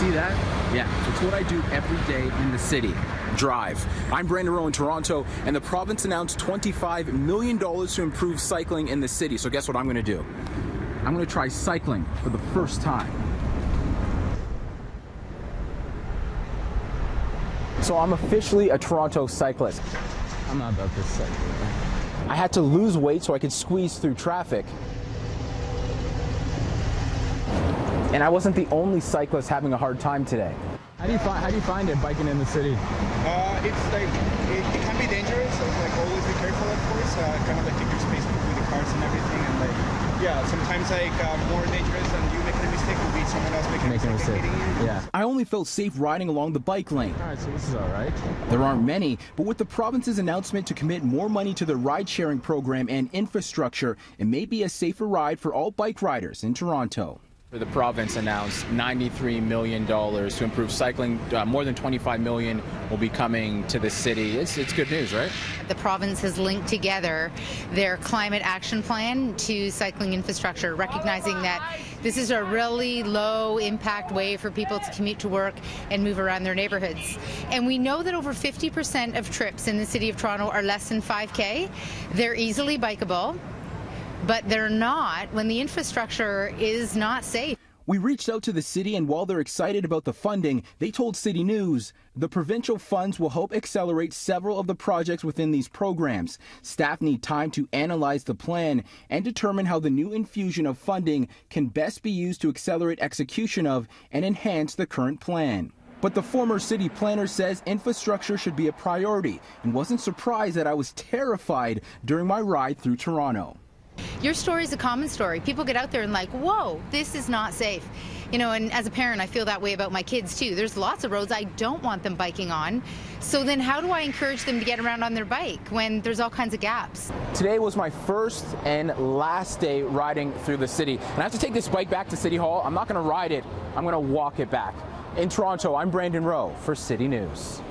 see that? Yeah, it's what I do every day in the city. Drive. I'm Brandon Rowe in Toronto, and the province announced $25 million to improve cycling in the city. So guess what I'm going to do? I'm going to try cycling for the first time. So I'm officially a Toronto cyclist. I'm not about this cycling. I had to lose weight so I could squeeze through traffic. And I wasn't the only cyclist having a hard time today. How do you find it biking in the city? It's like it can be dangerous. So like always be careful, of course. Kind of like take your space between the cars and everything, and like yeah, sometimes like more dangerous than you making a mistake would be someone else making a mistake. And hitting you. Yeah. I only felt safe riding along the bike lane. All right, so this is all right. There aren't many, but with the province's announcement to commit more money to the ride-sharing program and infrastructure, it may be a safer ride for all bike riders in Toronto. The province announced $93 million to improve cycling. More than $25 million will be coming to the city. It's good news, right? The province has linked together their climate action plan to cycling infrastructure, recognizing that this is a really low impact way for people to commute to work and move around their neighborhoods. And we know that over 50% of trips in the city of Toronto are less than 5K. They're easily bikeable, but they're not when the infrastructure is not safe. We reached out to the city, and while they're excited about the funding, they told City News the provincial funds will help accelerate several of the projects within these programs. Staff need time to analyze the plan and determine how the new infusion of funding can best be used to accelerate execution of and enhance the current plan. But the former city planner says infrastructure should be a priority and wasn't surprised that I was terrified during my ride through Toronto. Your story is a common story. People get out there and like, whoa, this is not safe. You know, and as a parent, I feel that way about my kids too. There's lots of roads I don't want them biking on. So then how do I encourage them to get around on their bike when there's all kinds of gaps? Today was my first and last day riding through the city. And I have to take this bike back to City Hall. I'm not going to ride it. I'm going to walk it back. In Toronto, I'm Brandon Rowe for City News.